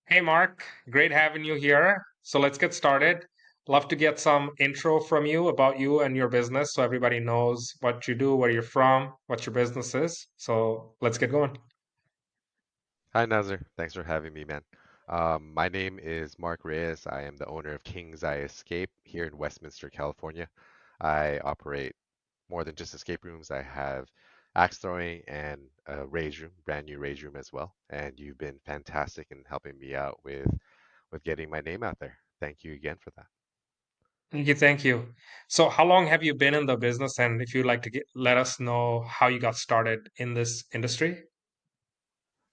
Hey Mark, great having you here. So let's get started. Love to get some intro from you about you and your business so everybody knows what you do, where you're from, what your business is. So let's get going. Hi, Nazar. Thanks for having me, man. My name is Marc Reyes. I am the owner of King's Eye Escape here in Westminster, California. I operate more than just escape rooms. I have axe throwing and a rage room, brand new rage room as well. And you've been fantastic in helping me out with getting my name out there. Thank you again for that. Thank you, thank you. So how long have you been in the business? And if you'd like to let us know how you got started in this industry.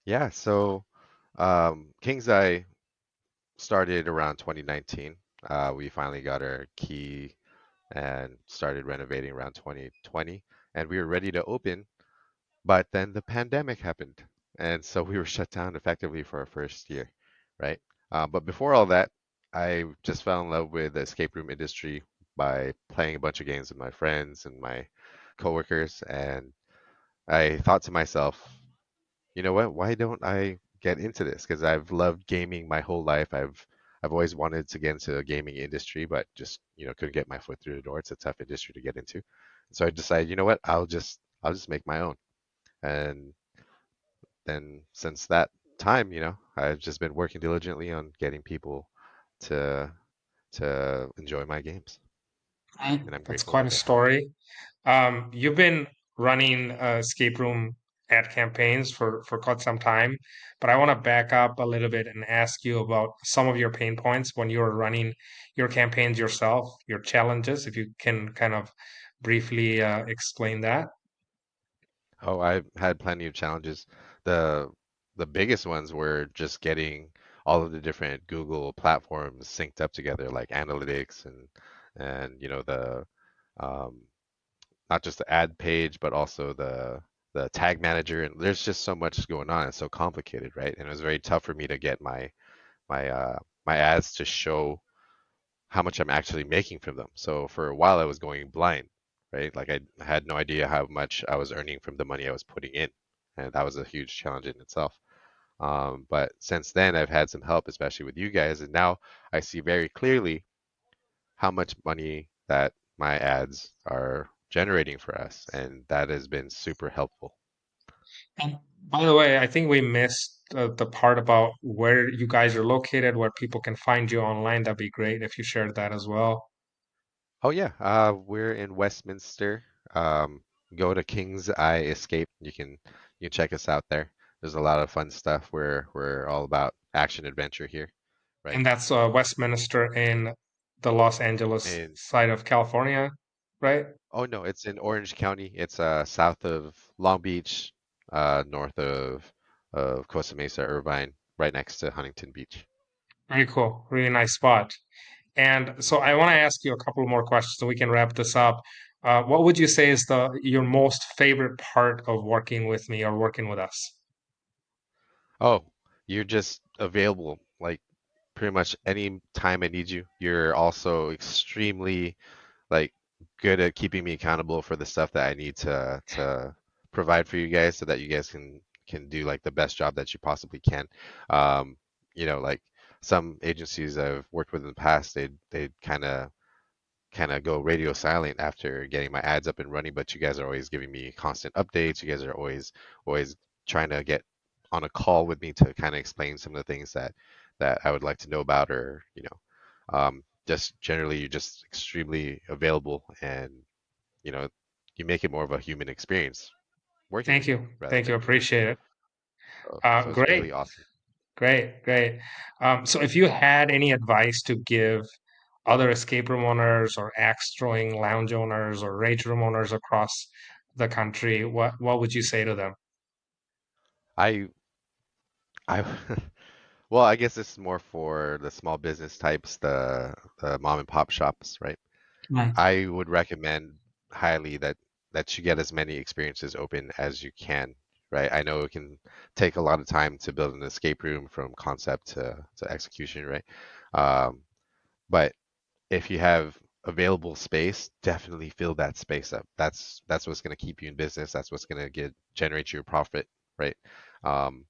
Yeah, so King's Eye started around 2019. We finally got our key and started renovating around 2020, and we were ready to open, but then the pandemic happened, and so we were shut down effectively for our first year, right? But before all that, I just fell in love with the escape room industry by playing a bunch of games with my friends and my coworkers, and I thought to myself, you know what? Why don't I get into this? Because I've loved gaming my whole life. I've always wanted to get into the gaming industry, but just couldn't get my foot through the door. It's a tough industry to get into. So I decided, you know what? I'll just make my own. And then since that time, I've just been working diligently on getting people to to enjoy my games, Right. and I'm That's grateful quite that a they have. story. You've been running escape room ad campaigns for quite some time, but I want to back up a little bit and ask you about some of your pain points when you were running your campaigns yourself, your challenges, if you can kind of briefly explain that. Oh, I've had plenty of challenges. The the biggest ones were just getting all of the different Google platforms synced up together, like analytics and the um, not just the ad page, but also the tag manager. And there's just so much going on. It's so complicated, right? And it was very tough for me to get my ads to show how much I'm actually making from them. So for a while, I was going blind, right? Like I had no idea how much I was earning from the money I was putting in, and that was a huge challenge in itself. But since then, I've had some help, especially with you guys, and now I see very clearly how much money that my ads are generating for us, and that has been super helpful. And by the way, I think we missed the part about where you guys are located, where people can find you online. That'd be great if you shared that as well. Oh yeah, we're in Westminster. Um, Go to King's Eye Escape. You can check us out there. There's a lot of fun stuff. We're all about action adventure here, right? And that's Westminster in the Los Angeles And side of California, right? oh no, it's in Orange County. It's south of Long Beach, north of Costa Mesa, Irvine, right next to Huntington Beach. Very cool. Really nice spot. And so I want to ask you a couple more questions so we can wrap this up. What would you say is the your most favorite part of working with me or working with us? Oh, you're just available like pretty much any time I need you. You're also extremely like good at keeping me accountable for the stuff that I need to provide for you guys so that you guys can do like the best job that you possibly can. Um, like some agencies I've worked with in the past, they kind of go radio silent after getting my ads up and running, but you guys are always giving me constant updates. You guys are always trying to get on a call with me to kind of explain some of the things that I would like to know about, or just generally you're just extremely available, and you know you make it more of a human experience working Thank with you you. rather Thank you. than Appreciate it. so it's Great. really awesome. Great. Great. So if you had any advice to give other escape room owners or axe throwing lounge owners or rage room owners across the country, what would you say to them? I I well, I guess this is more for the small business types, the mom and pop shops, right? Right. I would recommend highly that you get as many experiences open as you can, right? I know it can take a lot of time to build an escape room from concept to execution, right? Um, but if you have available space, definitely fill that space up. That's what's going to keep you in business. That's what's going to get generate your profit, right? Um,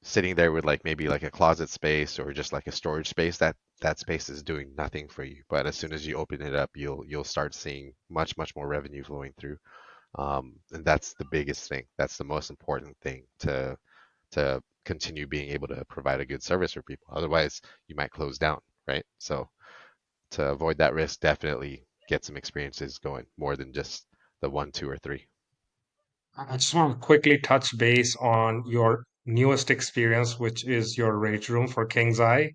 sitting there with like maybe like a closet space or just like a storage space, that space is doing nothing for you. But as soon as you open it up, you'll start seeing much more revenue flowing through. And that's the biggest thing. That's the most important thing to continue being able to provide a good service for people. Otherwise, you might close down, right? So to avoid that risk, definitely get some experiences going more than just the one, two, or three. I just want to quickly touch base on your newest experience, which is your Rage Room for King's Eye.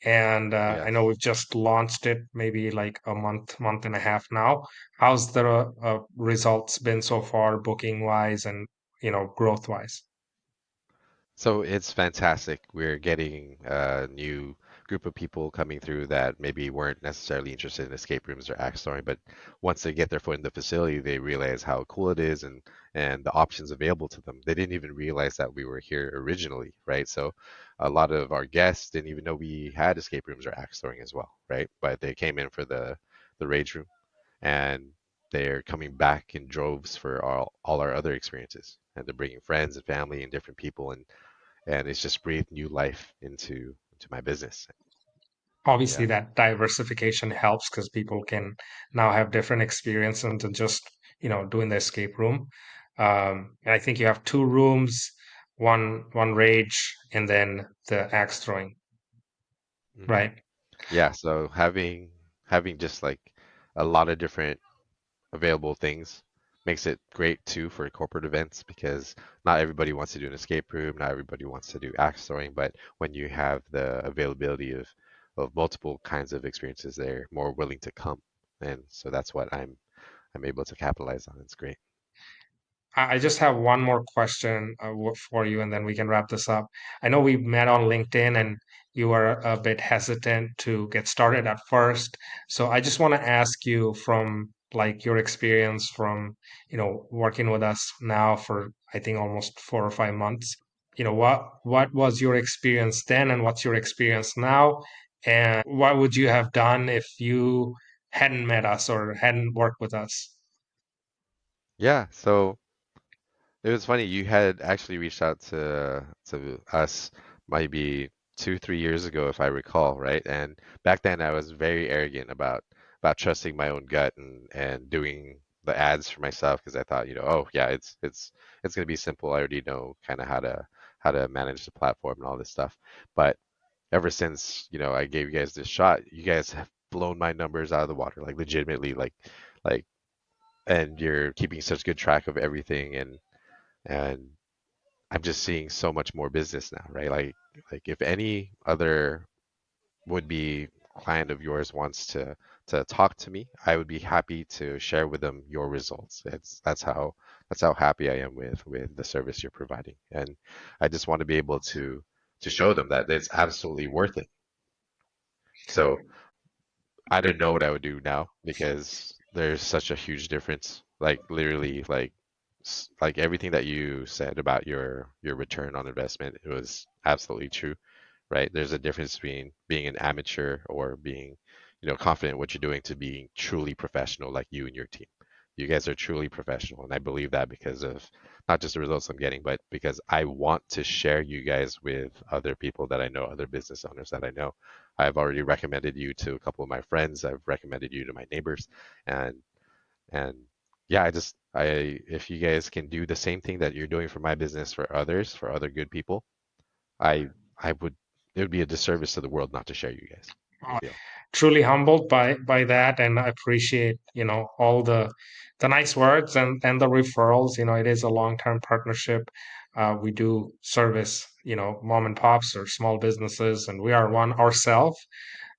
And I know Yes. we've just launched it maybe like a month and a half now. How's the results been so far, booking wise and growth wise? So it's fantastic. We're getting a new group of people coming through that maybe weren't necessarily interested in escape rooms or axe throwing, but once they get their foot in the facility, they realize how cool it is and the options available to them. They didn't even realize that we were here originally, right? So a lot of our guests didn't even know we had escape rooms or axe throwing as well, right? But they came in for the rage room and they're coming back in droves for all our other experiences. And they're bringing friends and family and different people, and it's just breathed new life into my business. Obviously, Yeah. that diversification helps because people can now have different experiences than just, doing the escape room. And I think you have two rooms, one rage, and then the axe throwing, hmm right? Yeah, so having just like a lot of different available things makes it great too for corporate events because not everybody wants to do an escape room, not everybody wants to do axe throwing, but when you have the availability of multiple kinds of experiences, they're more willing to come. And so that's what I'm able to capitalize on. It's great. I just have one more question for you, and then we can wrap this up. I know we met on LinkedIn, and you were a bit hesitant to get started at first. So I just want to ask you from like your experience from, working with us now for I think almost 4 or 5 months. What was your experience then, and what's your experience now? And what would you have done if you hadn't met us or hadn't worked with us? Yeah, so it was funny. You had actually reached out to us maybe 2, 3 years ago, if I recall, right? And back then, I was very arrogant about trusting my own gut and doing the ads for myself because I thought, oh yeah, it's gonna be simple. I already know kind of how to manage the platform and all this stuff. But ever since, I gave you guys this shot, you guys have blown my numbers out of the water, like legitimately, like, and you're keeping such good track of everything and I'm just seeing so much more business now, right? Like if any other would be client of yours wants to talk to me, I would be happy to share with them your results. That's how happy I am with the service you're providing. And I just want to be able to show them that it's absolutely worth it. So I don't know what I would do now because there's such a huge difference. Like literally, like everything that you said about your return on investment, it was absolutely true, right? There's a difference between being an amateur or being, confident in what you're doing to being truly professional, like you and your team. You guys are truly professional, and I believe that because of not just the results I'm getting, but because I want to share you guys with other people that I know, other business owners that I know. I've already recommended you to a couple of my friends. I've recommended you to my neighbors, and and yeah, if you guys can do the same thing that you're doing for my business for others, for other good people, I I would it would be a disservice to the world not to share you guys, I feel. Truly humbled by that, and I appreciate all the nice words and the referrals. It is a long-term partnership. We do service mom and pops or small businesses, and we are one ourselves,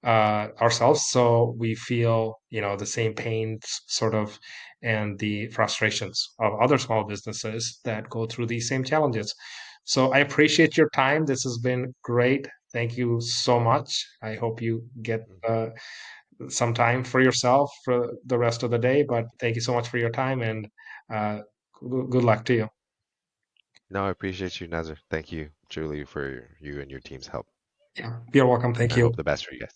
so we feel the same pains sort of, and the frustrations of other small businesses that go through these same challenges. So I appreciate your time. This has been great. Thank you so much. I hope you get Mhm. some time for yourself for the rest of the day, but thank you so much for your time, and uh, good luck to you. No, I appreciate you, Nazar. Thank you truly for you and your team's help. Yeah, you're welcome. Thank I you. hope the best for you guys.